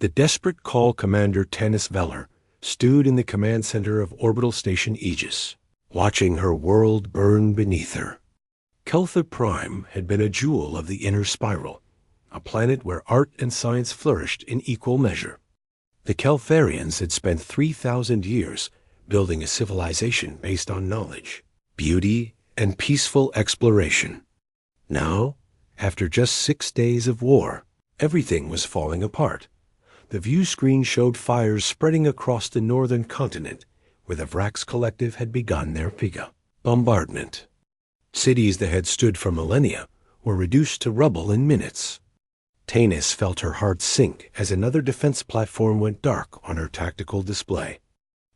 The desperate call commander Tanis Veller stood in the command center of Orbital Station Aegis, watching her world burn beneath her. Keltha Prime had been a jewel of the inner spiral, a planet where art and science flourished in equal measure. The Keltharians had spent 3,000 years building a civilization based on knowledge, beauty, and peaceful exploration. Now, after just 6 days of war, everything was falling apart. The view screen showed fires spreading across the northern continent, where the Vrax Collective had begun their Figa bombardment. Cities that had stood for millennia were reduced to rubble in minutes. Tanis felt her heart sink as another defense platform went dark on her tactical display.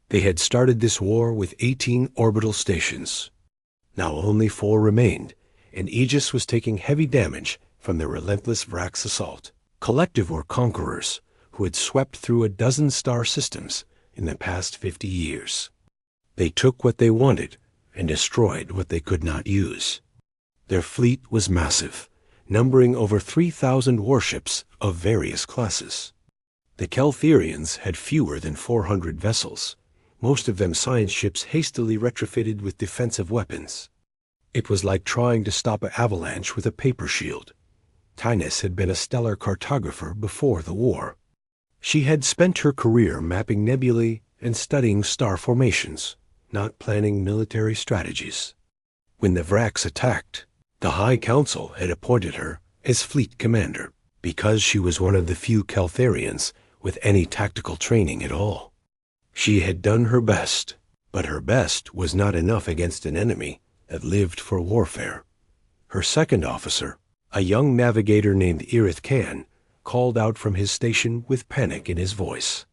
They had started this war with 18 orbital stations. Now only 4 remained, and Aegis was taking heavy damage from the relentless Vrax assault. Collective were conquerors who had swept through a dozen star systems in the past 50 years. They took what they wanted and destroyed what they could not use. Their fleet was massive, numbering over 3,000 warships of various classes. The Keltharians had fewer than 400 vessels, most of them science ships hastily retrofitted with defensive weapons. It was like trying to stop an avalanche with a paper shield. Tanis had been a stellar cartographer before the war. She had spent her career mapping nebulae and studying star formations, not planning military strategies. When the Vrax attacked, the High Council had appointed her as fleet commander because she was one of the few Keltharians with any tactical training at all. She had done her best, but her best was not enough against an enemy that lived for warfare. Her second officer, a young navigator named Irith Khan, called out from his station with panic in his voice.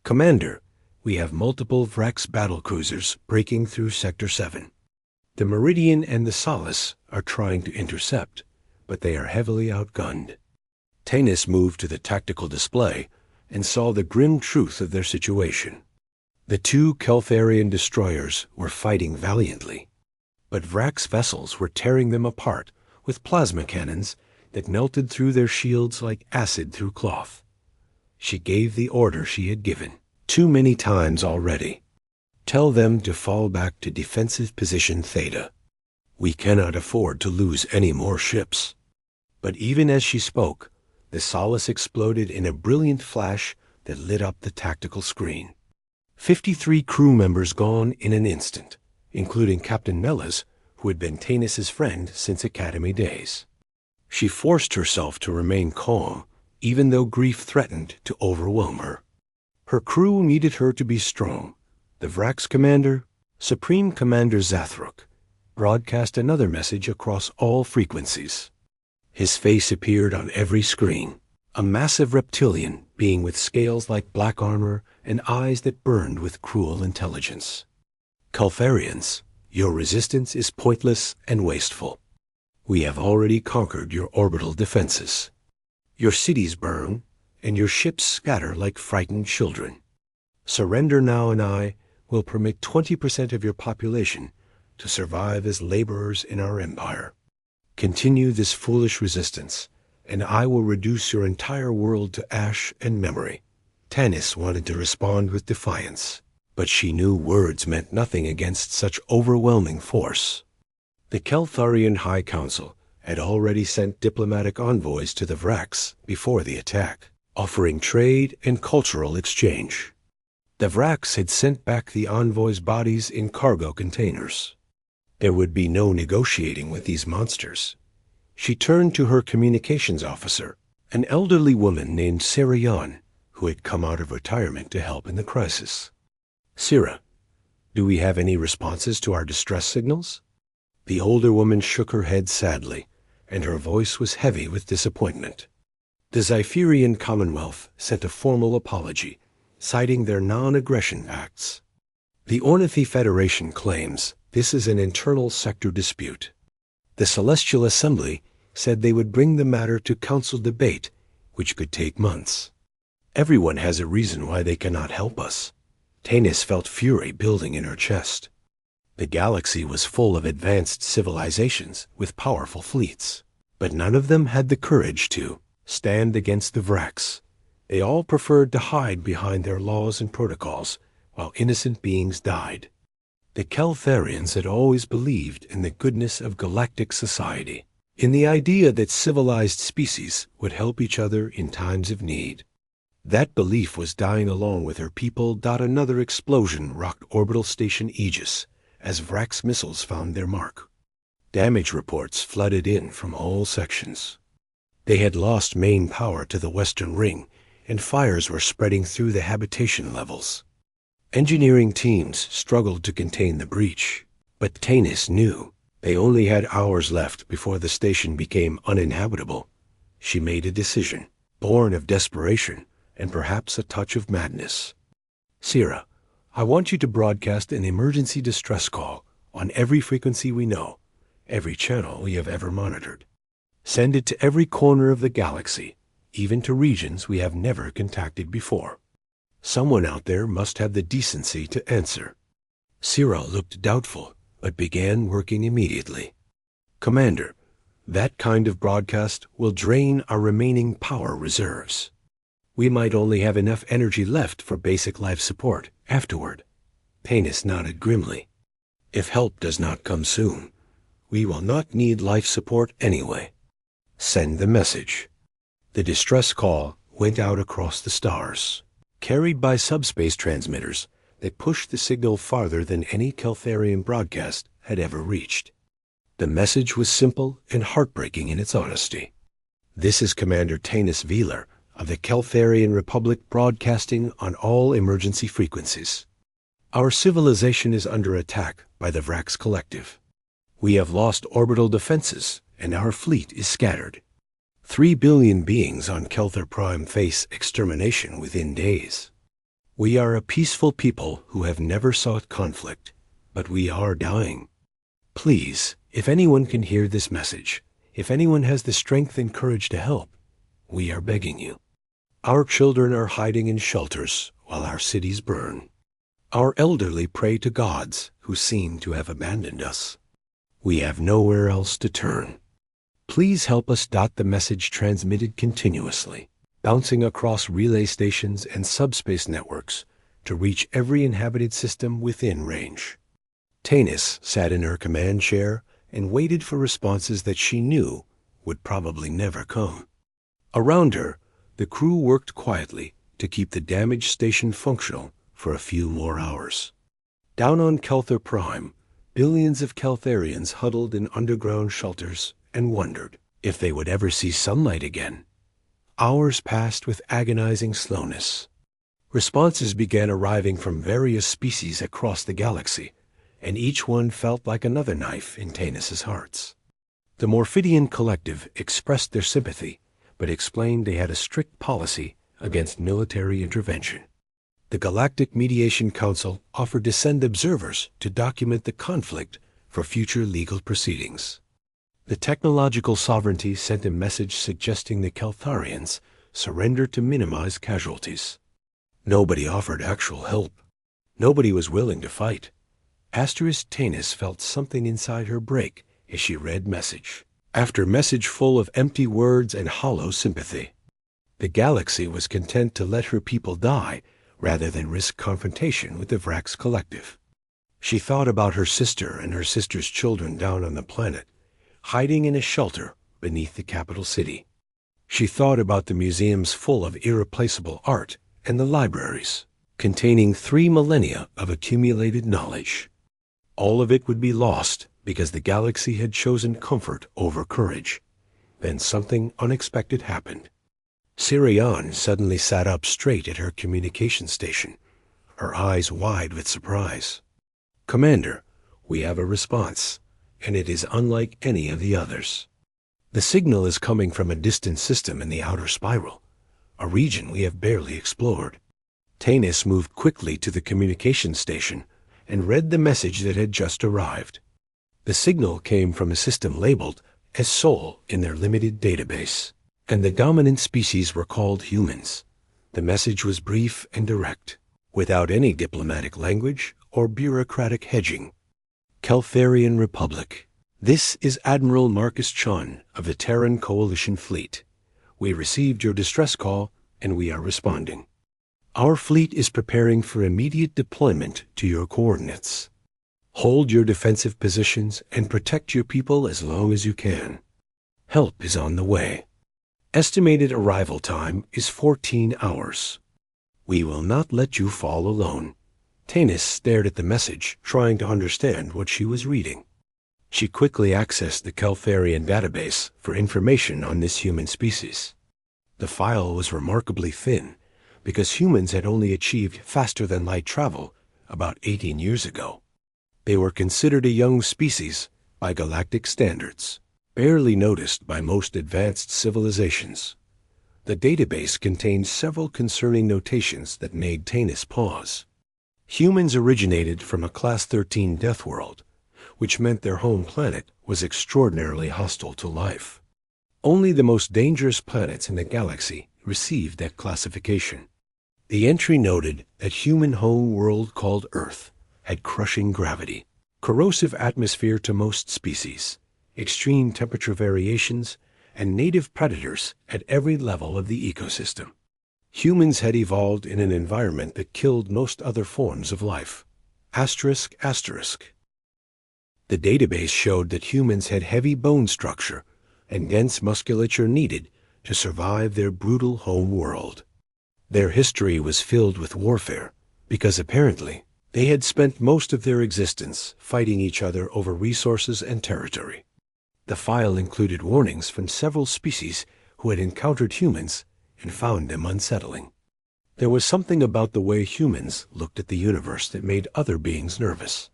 "Commander, we have multiple Vrax battlecruisers breaking through Sector 7. The Meridian and the Solace are trying to intercept, but they are heavily outgunned." Tanis moved to the tactical display and saw the grim truth of their situation. The 2 Keltharian destroyers were fighting valiantly, but Vrax vessels were tearing them apart with plasma cannons that melted through their shields like acid through cloth. She gave the order she had given too many times already. "Tell them to fall back to defensive position Theta. We cannot afford to lose any more ships." But even as she spoke, the Solace exploded in a brilliant flash that lit up the tactical screen. 53 crew members gone in an instant, including Captain Mellas, who had been Tanis's friend since Academy days. She forced herself to remain calm, even though grief threatened to overwhelm her. Her crew needed her to be strong. The Vrax commander, Supreme Commander Zathruk, broadcast another message across all frequencies. His face appeared on every screen, a massive reptilian being with scales like black armor and eyes that burned with cruel intelligence. "Keltharians, your resistance is pointless and wasteful. We have already conquered your orbital defenses. Your cities burn, and your ships scatter like frightened children. Surrender now, and I will permit 20% of your population to survive as laborers in our empire. Continue this foolish resistance, and I will reduce your entire world to ash and memory." Tanis wanted to respond with defiance, but she knew words meant nothing against such overwhelming force. The Keltharian High Council had already sent diplomatic envoys to the Vrax before the attack, offering trade and cultural exchange. The Vrax had sent back the envoys' bodies in cargo containers. There would be no negotiating with these monsters. She turned to her communications officer, an elderly woman named Sarah Yan, who had come out of retirement to help in the crisis. "Sarah, do we have any responses to our distress signals?" The older woman shook her head sadly, and her voice was heavy with disappointment. The Zypherian Commonwealth sent a formal apology, citing their non-aggression acts. The Ornithy Federation claims this is an internal sector dispute. The Celestial Assembly said they would bring the matter to council debate, which could take months. Everyone has a reason why they cannot help us. Tanis felt fury building in her chest. The galaxy was full of advanced civilizations with powerful fleets, but none of them had the courage to stand against the Vrax. They all preferred to hide behind their laws and protocols, while innocent beings died. The Keltharians had always believed in the goodness of galactic society, in the idea that civilized species would help each other in times of need. That belief was dying along with her people. Another explosion rocked orbital station Aegis as Vrax missiles found their mark. Damage reports flooded in from all sections. They had lost main power to the western ring, and fires were spreading through the habitation levels. Engineering teams struggled to contain the breach, but Tanis knew they only had hours left before the station became uninhabitable. She made a decision, born of desperation and perhaps a touch of madness. Sira, I want you to broadcast an emergency distress call on every frequency we know, every channel we have ever monitored. Send it to every corner of the galaxy, even to regions we have never contacted before. Someone out there must have the decency to answer. Sira looked doubtful, but began working immediately. Commander, that kind of broadcast will drain our remaining power reserves. We might only have enough energy left for basic life support afterward. Tanis nodded grimly. If help does not come soon, we will not need life support anyway. Send the message. The distress call went out across the stars. Carried by subspace transmitters, they pushed the signal farther than any Keltharian broadcast had ever reached. The message was simple and heartbreaking in its honesty. This is Commander Tanis Velar of the Keltharian Republic broadcasting on all emergency frequencies. Our civilization is under attack by the Vrax Collective. We have lost orbital defenses, and our fleet is scattered. 3 billion beings on Kelthar Prime face extermination within days. We are a peaceful people who have never sought conflict, but we are dying. Please, if anyone can hear this message, if anyone has the strength and courage to help, we are begging you. Our children are hiding in shelters while our cities burn. Our elderly pray to gods who seem to have abandoned us. We have nowhere else to turn. Please help us. The message transmitted continuously, bouncing across relay stations and subspace networks to reach every inhabited system within range. Tanis sat in her command chair and waited for responses that she knew would probably never come. Around her, the crew worked quietly to keep the damaged station functional for a few more hours. Down on Kelthar Prime, billions of Keltharians huddled in underground shelters and wondered if they would ever see sunlight again. Hours passed with agonizing slowness. Responses began arriving from various species across the galaxy, and each one felt like another knife in Tanis's hearts. The Morphidian Collective expressed their sympathy, but explained they had a strict policy against military intervention. The Galactic Mediation Council offered to send observers to document the conflict for future legal proceedings. The Technological Sovereignty sent a message suggesting the Keltharians surrender to minimize casualties. Nobody offered actual help. Nobody was willing to fight. Asterisk Tanis felt something inside her break as she read message after message full of empty words and hollow sympathy. The galaxy was content to let her people die rather than risk confrontation with the Vrax Collective. She thought about her sister and her sister's children down on the planet, hiding in a shelter beneath the capital city. She thought about the museums full of irreplaceable art and the libraries containing 3 millennia of accumulated knowledge. All of it would be lost because the galaxy had chosen comfort over courage. Then something unexpected happened. Sirian suddenly sat up straight at her communication station, her eyes wide with surprise. Commander, we have a response, and it is unlike any of the others. The signal is coming from a distant system in the outer spiral, a region we have barely explored. Tanis moved quickly to the communication station and read the message that had just arrived. The signal came from a system labeled as Sol in their limited database, and the dominant species were called humans. The message was brief and direct, without any diplomatic language or bureaucratic hedging. Keltharian Republic. This is Admiral Marcus Chun of the Terran Coalition Fleet. We received your distress call and we are responding. Our fleet is preparing for immediate deployment to your coordinates. Hold your defensive positions and protect your people as long as you can. Help is on the way. Estimated arrival time is 14 hours. We will not let you fall alone. Tanis stared at the message, trying to understand what she was reading. She quickly accessed the Keltharian database for information on this human species. The file was remarkably thin, because humans had only achieved faster-than-light travel about 18 years ago. They were considered a young species by galactic standards, barely noticed by most advanced civilizations. The database contained several concerning notations that made Tanis pause. Humans originated from a Class 13 death world, which meant their home planet was extraordinarily hostile to life. Only the most dangerous planets in the galaxy received that classification. The entry noted that human home world called Earth had crushing gravity, corrosive atmosphere to most species, extreme temperature variations, and native predators at every level of the ecosystem. Humans had evolved in an environment that killed most other forms of life. Asterisk, asterisk. The database showed that humans had heavy bone structure and dense musculature needed to survive their brutal home world. Their history was filled with warfare because apparently they had spent most of their existence fighting each other over resources and territory. The file included warnings from several species who had encountered humans and found them unsettling. There was something about the way humans looked at the universe that made other beings nervous.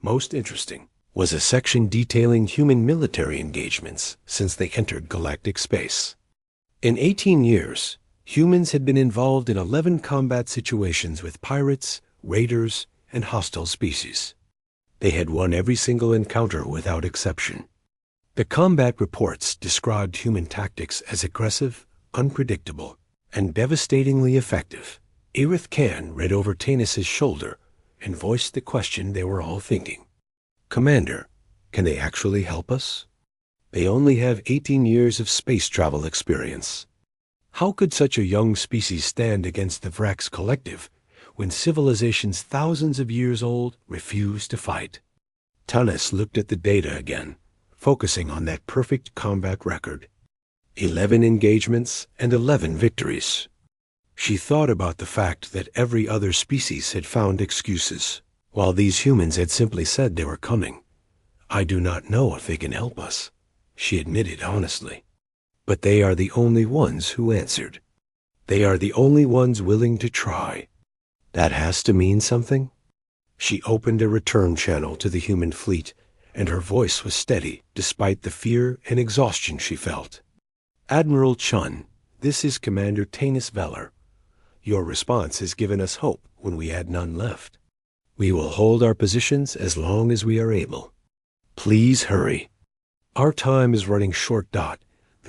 Most interesting was a section detailing human military engagements since they entered galactic space. In 18 years, humans had been involved in 11 combat situations with pirates, raiders, and hostile species. They had won every single encounter without exception. The combat reports described human tactics as aggressive, unpredictable, and devastatingly effective. Erith Khan read over Tanis's shoulder and voiced the question they were all thinking. Commander, can they actually help us? They only have 18 years of space travel experience. How could such a young species stand against the Vrax Collective when civilizations thousands of years old refuse to fight? Tanis looked at the data again, focusing on that perfect combat record. 11 engagements and 11 victories. She thought about the fact that every other species had found excuses, while these humans had simply said they were coming. I do not know if they can help us, she admitted honestly. But they are the only ones who answered. They are the only ones willing to try. That has to mean something? She opened a return channel to the human fleet, and her voice was steady despite the fear and exhaustion she felt. Admiral Chun, this is Commander Tanis Veller. Your response has given us hope when we had none left. We will hold our positions as long as we are able. Please hurry. Our time is running short. The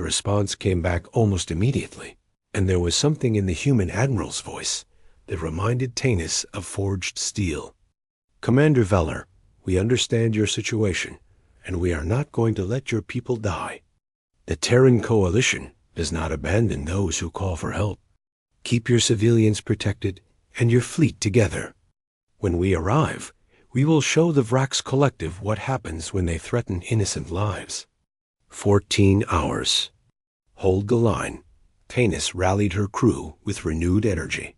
response came back almost immediately, and there was something in the human admiral's voice that reminded Tanis of forged steel. Commander Veller, we understand your situation, and we are not going to let your people die. The Terran Coalition does not abandon those who call for help. Keep your civilians protected and your fleet together. When we arrive, we will show the Vrax Collective what happens when they threaten innocent lives. 14 hours. Hold the line. Tanis rallied her crew with renewed energy.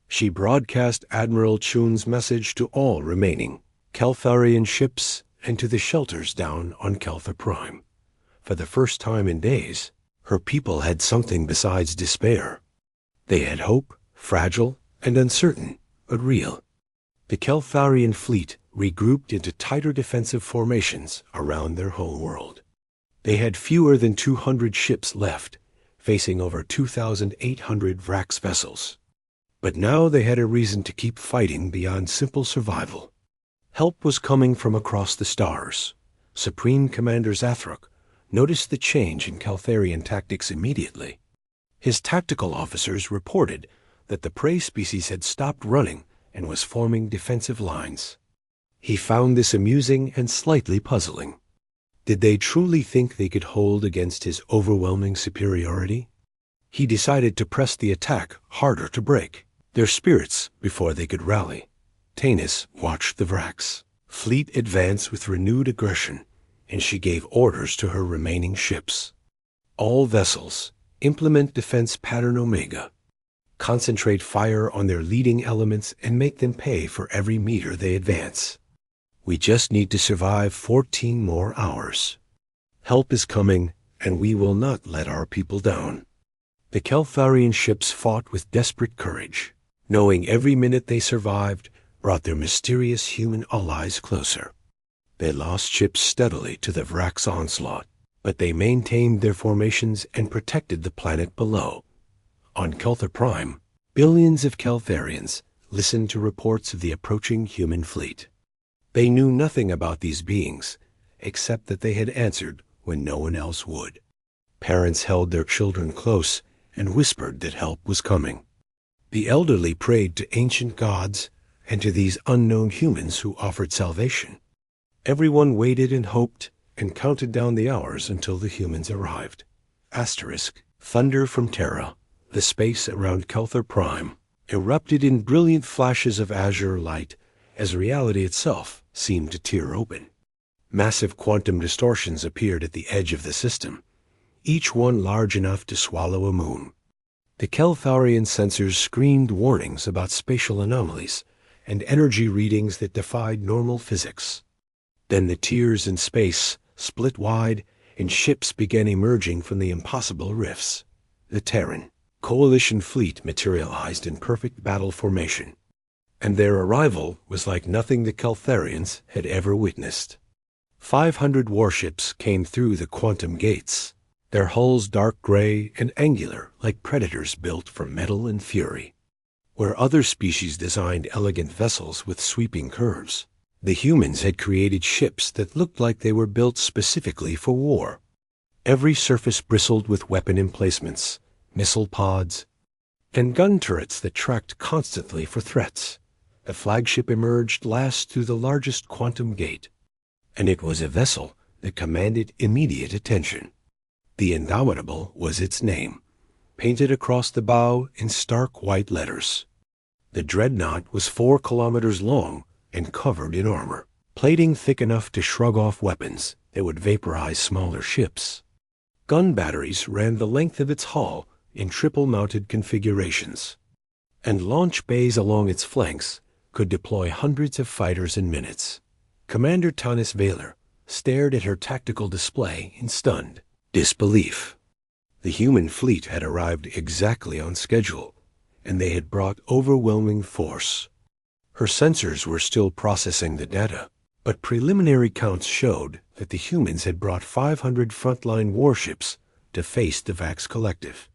She broadcast Admiral Chun's message to all remaining Keltharian ships and to the shelters down on Kelthar Prime. For the first time in days, her people had something besides despair. They had hope, fragile and uncertain, but real. The Keltharian fleet regrouped into tighter defensive formations around their home world. They had fewer than 200 ships left, facing over 2,800 Vrax vessels. But now they had a reason to keep fighting beyond simple survival. Help was coming from across the stars. Supreme Commander Zathruk noticed the change in Keltharian tactics immediately. His tactical officers reported that the prey species had stopped running and was forming defensive lines. He found this amusing and slightly puzzling. Did they truly think they could hold against his overwhelming superiority? He decided to press the attack harder to break their spirits before they could rally. Tanis watched the Vrax fleet advance with renewed aggression, and she gave orders to her remaining ships. All vessels, implement defense pattern Omega. Concentrate fire on their leading elements and make them pay for every meter they advance. We just need to survive 14 more hours. Help is coming, and we will not let our people down. The Keltharian ships fought with desperate courage, knowing every minute they survived brought their mysterious human allies closer. They lost ships steadily to the Vrax onslaught, but they maintained their formations and protected the planet below. On Kelthar Prime, billions of Keltharians listened to reports of the approaching human fleet. They knew nothing about these beings, except that they had answered when no one else would. Parents held their children close and whispered that help was coming. The elderly prayed to ancient gods and to these unknown humans who offered salvation. Everyone waited and hoped and counted down the hours until the humans arrived. Thunder from Terra, the space around Kelthar Prime, erupted in brilliant flashes of azure light as reality itself seemed to tear open. Massive quantum distortions appeared at the edge of the system, each one large enough to swallow a moon. The Keltharian sensors screamed warnings about spatial anomalies and energy readings that defied normal physics. Then the tiers in space split wide and ships began emerging from the impossible rifts. The Terran Coalition fleet materialized in perfect battle formation, and their arrival was like nothing the Keltharians had ever witnessed. 500 warships came through the quantum gates, their hulls dark gray and angular like predators built for metal and fury. Where other species designed elegant vessels with sweeping curves, the humans had created ships that looked like they were built specifically for war. Every surface bristled with weapon emplacements, missile pods, and gun turrets that tracked constantly for threats. The flagship emerged last through the largest quantum gate, and it was a vessel that commanded immediate attention. The Indomitable was its name, painted across the bow in stark white letters. The dreadnought was 4 kilometers long and covered in armor, plating thick enough to shrug off weapons that would vaporize smaller ships. Gun batteries ran the length of its hull in triple-mounted configurations, and launch bays along its flanks could deploy hundreds of fighters in minutes. Commander Tanis Valor stared at her tactical display in stunned disbelief. The human fleet had arrived exactly on schedule, and they had brought overwhelming force. Her sensors were still processing the data, but preliminary counts showed that the humans had brought 500 frontline warships to face the Vax Collective.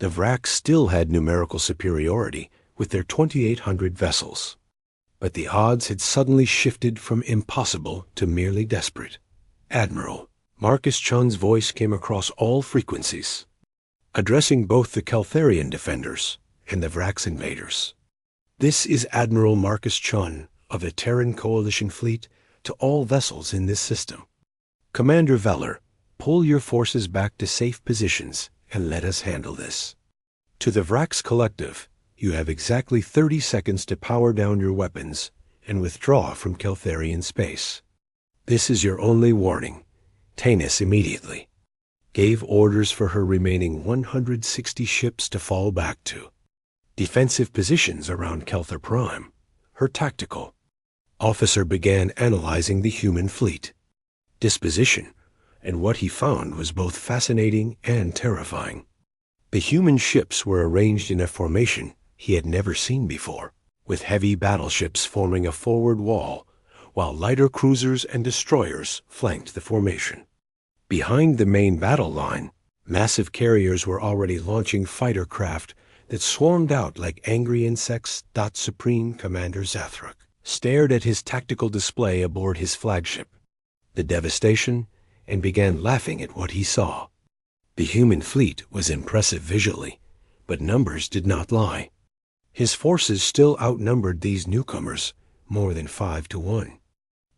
The Vrax still had numerical superiority with their 2,800 vessels, but the odds had suddenly shifted from impossible to merely desperate. Admiral Marcus Chun's voice came across all frequencies, addressing both the Keltharian defenders and the Vrax invaders. This is Admiral Marcus Chun of the Terran Coalition Fleet to all vessels in this system. Commander Valor, pull your forces back to safe positions and let us handle this. To the Vrax Collective, you have exactly 30 seconds to power down your weapons and withdraw from Keltharian space. This is your only warning. Tanis immediately gave orders for her remaining 160 ships to fall back to defensive positions around Kelthar Prime. Her tactical officer began analyzing the human fleet disposition, and what he found was both fascinating and terrifying. The human ships were arranged in a formation he had never seen before, with heavy battleships forming a forward wall, while lighter cruisers and destroyers flanked the formation. Behind the main battle line, massive carriers were already launching fighter craft that swarmed out like angry insects. Supreme Commander Zathruk stared at his tactical display aboard his flagship, the devastation, and began laughing at what he saw. The human fleet was impressive visually, but numbers did not lie. His forces still outnumbered these newcomers more than 5 to 1.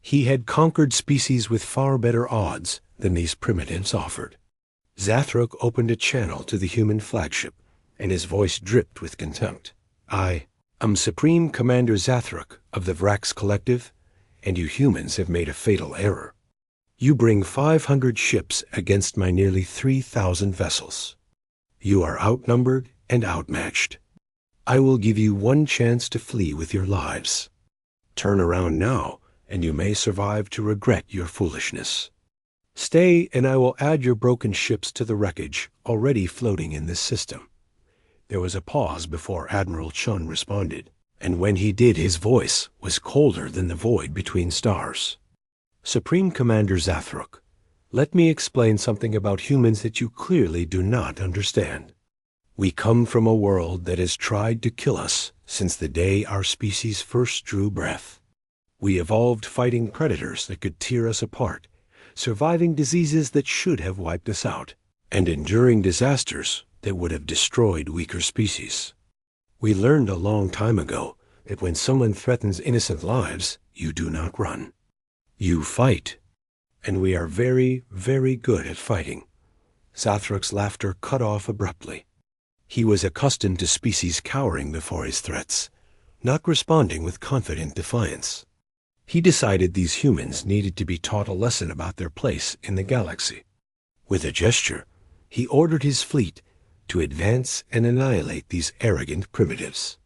He had conquered species with far better odds than these primitives offered. Zathrok opened a channel to the human flagship, and his voice dripped with contempt. I am Supreme Commander Zathrok of the Vrax Collective, and you humans have made a fatal error. You bring 500 ships against my nearly 3,000 vessels. You are outnumbered and outmatched. I will give you one chance to flee with your lives. Turn around now, and you may survive to regret your foolishness. Stay, and I will add your broken ships to the wreckage already floating in this system. There was a pause before Admiral Chun responded, and when he did, his voice was colder than the void between stars. Supreme Commander Zathrok, let me explain something about humans that you clearly do not understand. We come from a world that has tried to kill us since the day our species first drew breath. We evolved fighting predators that could tear us apart, surviving diseases that should have wiped us out, and enduring disasters that would have destroyed weaker species. We learned a long time ago that when someone threatens innocent lives, you do not run. You fight. And we are very, very good at fighting. Zathrok's laughter cut off abruptly. He was accustomed to species cowering before his threats, not responding with confident defiance. He decided these humans needed to be taught a lesson about their place in the galaxy. With a gesture, he ordered his fleet to advance and annihilate these arrogant primitives.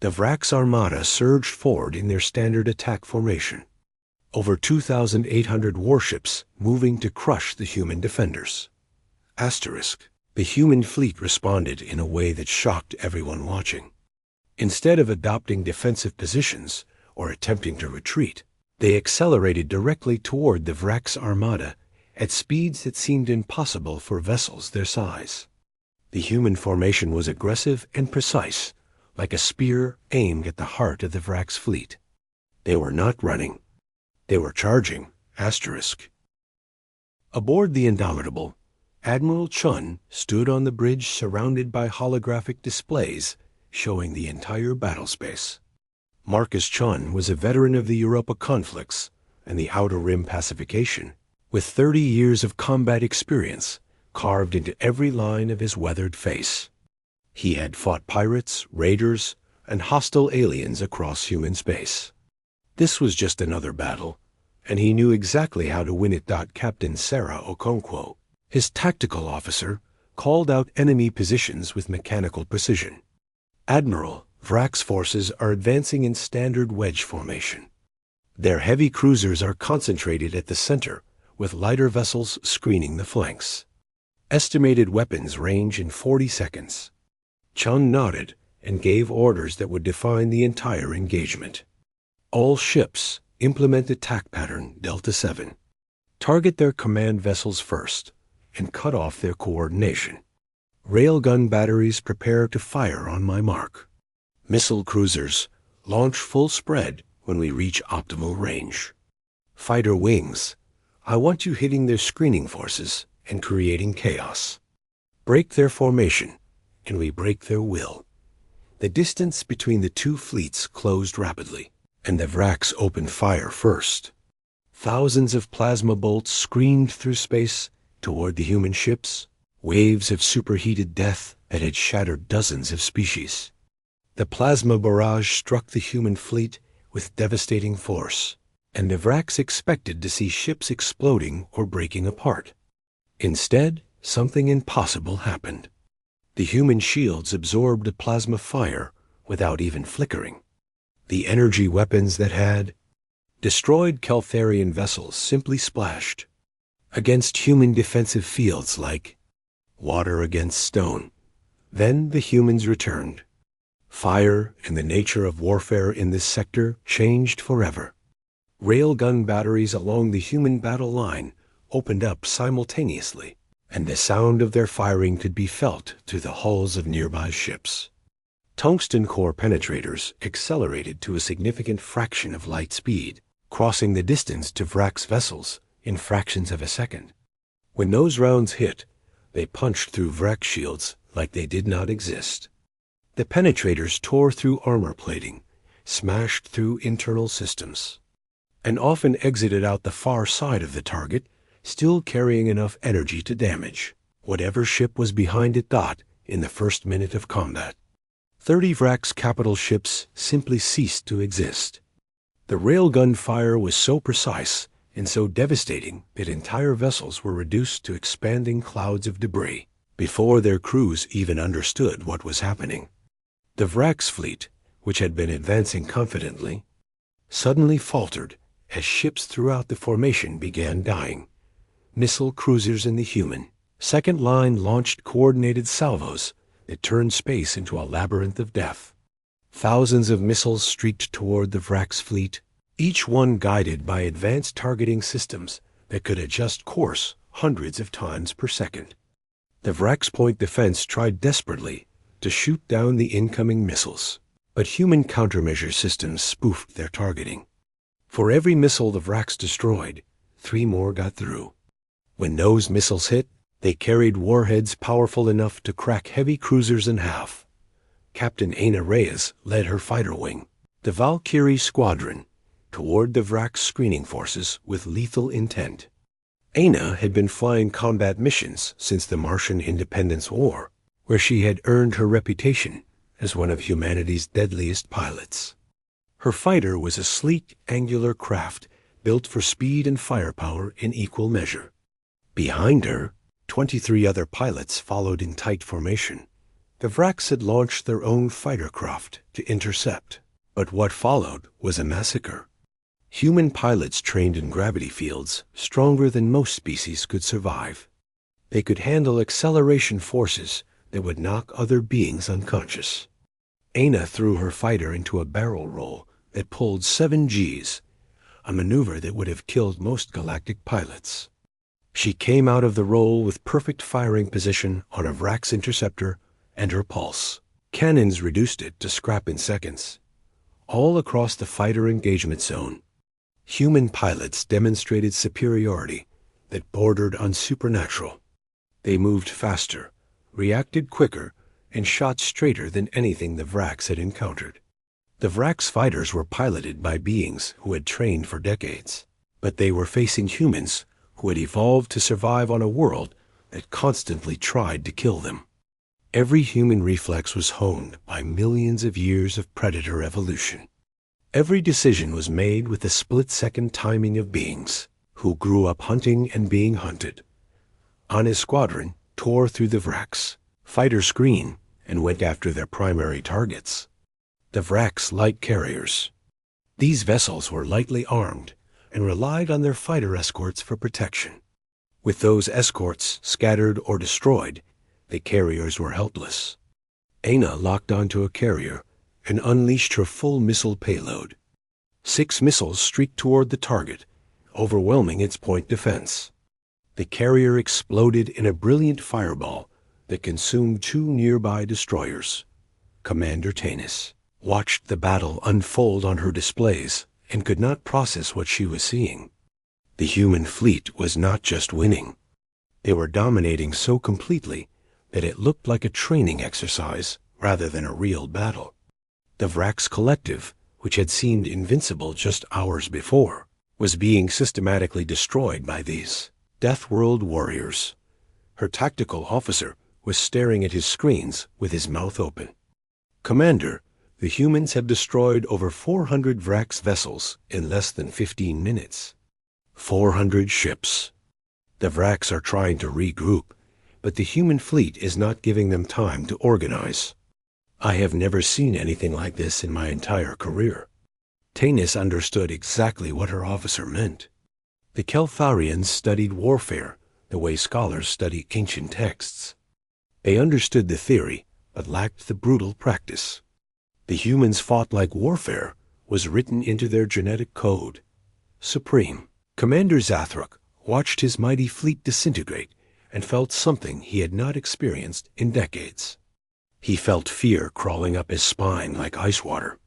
The Vrax Armada surged forward in their standard attack formation. Over 2,800 warships moving to crush the human defenders. The human fleet responded in a way that shocked everyone watching. Instead of adopting defensive positions or attempting to retreat, they accelerated directly toward the Vrax Armada at speeds that seemed impossible for vessels their size. The human formation was aggressive and precise, like a spear aimed at the heart of the Vrax fleet. They were not running. They were charging. Aboard the Indomitable, Admiral Chun stood on the bridge surrounded by holographic displays showing the entire battlespace. Marcus Chun was a veteran of the Europa conflicts and the Outer Rim pacification, with 30 years of combat experience carved into every line of his weathered face. He had fought pirates, raiders, and hostile aliens across human space. This was just another battle, and he knew exactly how to win it. Captain Sarah Okonkwo, his tactical officer, called out enemy positions with mechanical precision. Admiral, Vrax forces are advancing in standard wedge formation. Their heavy cruisers are concentrated at the center, with lighter vessels screening the flanks. Estimated weapons range in 40 seconds. Chun nodded and gave orders that would define the entire engagement. All ships implement attack pattern Delta 7. Target their command vessels first and cut off their coordination. Railgun batteries prepare to fire on my mark. Missile cruisers launch full spread when we reach optimal range. Fighter wings, I want you hitting their screening forces and creating chaos. Break their formation, and we break their will. The distance between the two fleets closed rapidly, and the Vrax opened fire first. Thousands of plasma bolts screamed through space toward the human ships, waves of superheated death that had shattered dozens of species. The plasma barrage struck the human fleet with devastating force, and the Vrax expected to see ships exploding or breaking apart. Instead, something impossible happened. The human shields absorbed the plasma fire without even flickering. The energy weapons that had destroyed Keltharian vessels simply splashed against human defensive fields like water against stone. Then the humans returned. Fire and the nature of warfare in this sector changed forever. Railgun batteries along the human battle line opened up simultaneously, and the sound of their firing could be felt through the hulls of nearby ships. Tungsten core penetrators accelerated to a significant fraction of light speed, crossing the distance to Vrax vessels in fractions of a second. When those rounds hit, they punched through Vrax shields like they did not exist. The penetrators tore through armor plating, smashed through internal systems, and often exited out the far side of the target, still carrying enough energy to damage. Whatever ship was behind it got in the first minute of combat. 30 Vrax capital ships simply ceased to exist. The railgun fire was so precise and so devastating that entire vessels were reduced to expanding clouds of debris before their crews even understood what was happening. The Vrax fleet, which had been advancing confidently, suddenly faltered as ships throughout the formation began dying. Missile cruisers in the human second line launched coordinated salvos that turned space into a labyrinth of death. Thousands of missiles streaked toward the Vrax fleet, each one guided by advanced targeting systems that could adjust course hundreds of times per second. The Vrax point defense tried desperately to shoot down the incoming missiles, but human countermeasure systems spoofed their targeting. For every missile the Vrax destroyed, 3 more got through. When those missiles hit, they carried warheads powerful enough to crack heavy cruisers in half. Captain Aina Reyes led her fighter wing, the Valkyrie Squadron, toward the Vrax screening forces with lethal intent. Aina had been flying combat missions since the Martian Independence War, where she had earned her reputation as one of humanity's deadliest pilots. Her fighter was a sleek, angular craft built for speed and firepower in equal measure. Behind her, 23 other pilots followed in tight formation. The Vrax had launched their own fighter craft to intercept, but what followed was a massacre. Human pilots trained in gravity fields stronger than most species could survive. They could handle acceleration forces that would knock other beings unconscious. Aina threw her fighter into a barrel roll that pulled 7 Gs, a maneuver that would have killed most Galactic pilots. She came out of the roll with perfect firing position on a Vrax interceptor and her pulse. Cannons reduced it to scrap in seconds. All across the fighter engagement zone, human pilots demonstrated superiority that bordered on supernatural. They moved faster, reacted quicker, and shot straighter than anything the Vrax had encountered. The Vrax fighters were piloted by beings who had trained for decades, but they were facing humans who had evolved to survive on a world that constantly tried to kill them. Every human reflex was honed by millions of years of predator evolution. Every decision was made with the split-second timing of beings who grew up hunting and being hunted. Ana's squadron tore through the Vrax, fighter screen, and went after their primary targets, the Vrax light carriers. These vessels were lightly armed and relied on their fighter escorts for protection. With those escorts scattered or destroyed, the carriers were helpless. Aina locked onto a carrier and unleashed her full missile payload. 6 missiles streaked toward the target, overwhelming its point defense. The carrier exploded in a brilliant fireball that consumed 2 nearby destroyers. Commander Tanis watched the battle unfold on her displays and could not process what she was seeing. The human fleet was not just winning. They were dominating so completely that it looked like a training exercise rather than a real battle. The Vrax collective, which had seemed invincible just hours before, was being systematically destroyed by these Deathworld warriors. Her tactical officer was staring at his screens with his mouth open. Commander, the humans have destroyed over 400 Vrax vessels in less than 15 minutes. 400 ships. The Vrax are trying to regroup, but the human fleet is not giving them time to organize. I have never seen anything like this in my entire career. Tanis understood exactly what her officer meant. The Keltharians studied warfare the way scholars study ancient texts. They understood the theory, but lacked the brutal practice. The humans fought like warfare was written into their genetic code. Supreme, Commander Zathruk watched his mighty fleet disintegrate and felt something he had not experienced in decades. He felt fear crawling up his spine like ice water.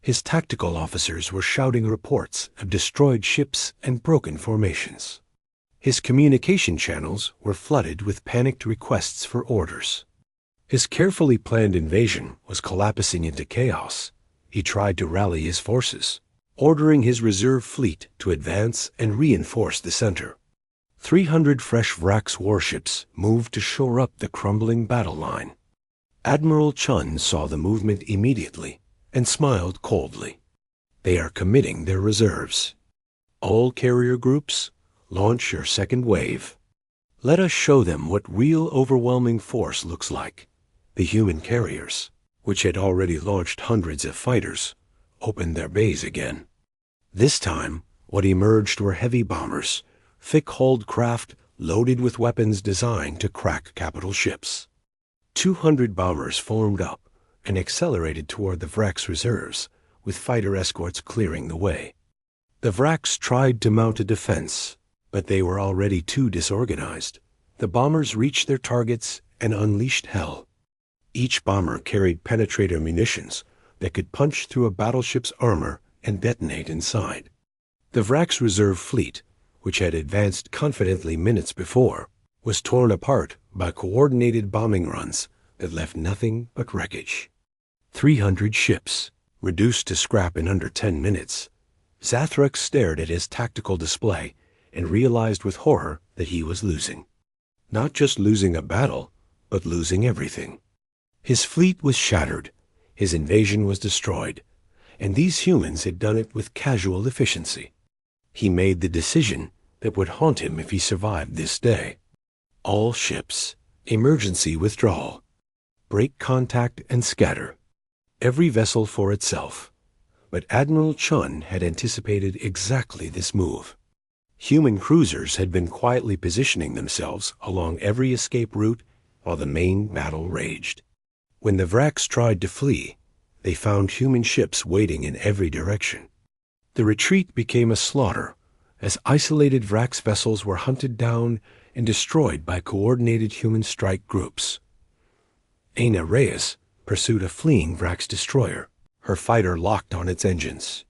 His tactical officers were shouting reports of destroyed ships and broken formations. His communication channels were flooded with panicked requests for orders. His carefully planned invasion was collapsing into chaos. He tried to rally his forces, ordering his reserve fleet to advance and reinforce the center. 300 fresh Vrax warships moved to shore up the crumbling battle line. Admiral Chun saw the movement immediately and smiled coldly. They are committing their reserves. All carrier groups, launch your second wave. Let us show them what real overwhelming force looks like. The human carriers, which had already launched hundreds of fighters, opened their bays again. This time, what emerged were heavy bombers, thick-hulled craft loaded with weapons designed to crack capital ships. 200 bombers formed up and accelerated toward the Vrax reserves, with fighter escorts clearing the way. The Vrax tried to mount a defense, but they were already too disorganized. The bombers reached their targets and unleashed hell. Each bomber carried penetrator munitions that could punch through a battleship's armor and detonate inside. The Vrax reserve fleet, which had advanced confidently minutes before, was torn apart by coordinated bombing runs that left nothing but wreckage. 300 ships, reduced to scrap in under 10 minutes. Zathrak stared at his tactical display and realized with horror that he was losing. Not just losing a battle, but losing everything. His fleet was shattered, his invasion was destroyed, and these humans had done it with casual efficiency. He made the decision that would haunt him if he survived this day. All ships, emergency withdrawal. Break contact and scatter. Every vessel for itself. But Admiral Chun had anticipated exactly this move. Human cruisers had been quietly positioning themselves along every escape route while the main battle raged. When the Vrax tried to flee, they found human ships waiting in every direction. The retreat became a slaughter, as isolated Vrax vessels were hunted down and destroyed by coordinated human strike groups. Aina Reyes pursued a fleeing Vrax destroyer, her fighter locked on its engines.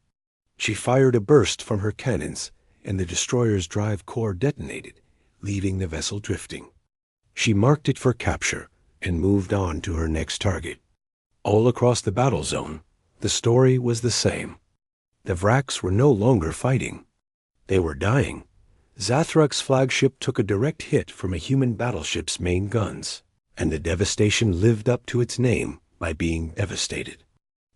She fired a burst from her cannons, and the destroyer's drive core detonated, leaving the vessel drifting. She marked it for capture and moved on to her next target. All across the battle zone, the story was the same. The Vrax were no longer fighting. They were dying. Zathrak's flagship took a direct hit from a human battleship's main guns, and the devastation lived up to its name by being devastated.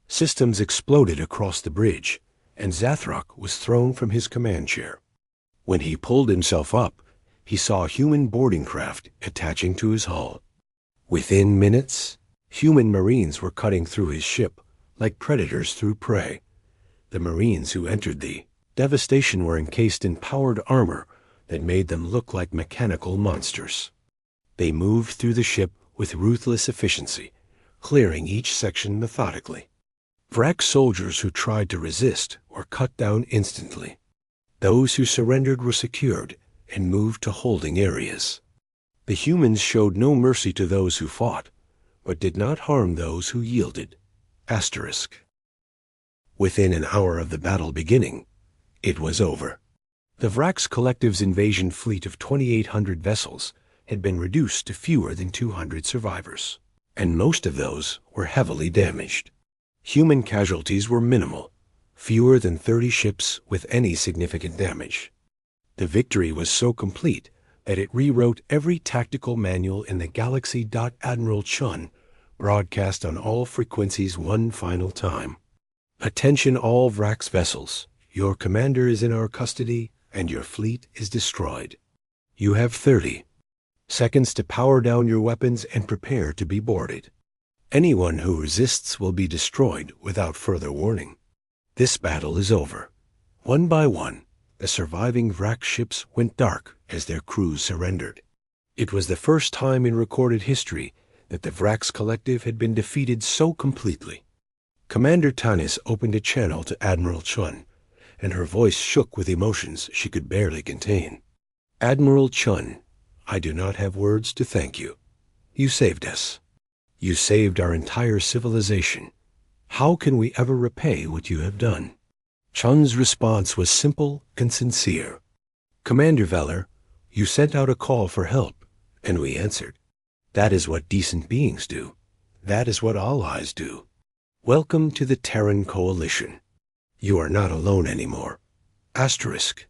Systems exploded across the bridge, and Zathrak was thrown from his command chair. When he pulled himself up, he saw a human boarding craft attaching to his hull. Within minutes, human Marines were cutting through his ship like predators through prey. The Marines who entered the devastation were encased in powered armor that made them look like mechanical monsters. They moved through the ship with ruthless efficiency, clearing each section methodically. Vrax soldiers who tried to resist were cut down instantly. Those who surrendered were secured and moved to holding areas. The humans showed no mercy to those who fought, but did not harm those who yielded. Asterisk. Within an hour of the battle beginning, it was over. The Vrax Collective's invasion fleet of 2,800 vessels had been reduced to fewer than 200 survivors, and most of those were heavily damaged. Human casualties were minimal, fewer than 30 ships with any significant damage. The victory was so complete that it rewrote every tactical manual in the galaxy. Admiral Chun broadcast on all frequencies one final time. Attention all Vrax vessels. Your commander is in our custody and your fleet is destroyed. You have 30 seconds to power down your weapons and prepare to be boarded. Anyone who resists will be destroyed without further warning. This battle is over. One by one, the surviving Vrax ships went dark as their crews surrendered. It was the first time in recorded history that the Vrax Collective had been defeated so completely. Commander Tanis opened a channel to Admiral Chun, and her voice shook with emotions she could barely contain. Admiral Chun, I do not have words to thank you. You saved us. You saved our entire civilization. How can we ever repay what you have done? Chun's response was simple and sincere. Commander Veller, you sent out a call for help, and we answered. That is what decent beings do. That is what allies do. Welcome to the Terran Coalition. You are not alone anymore. Asterisk.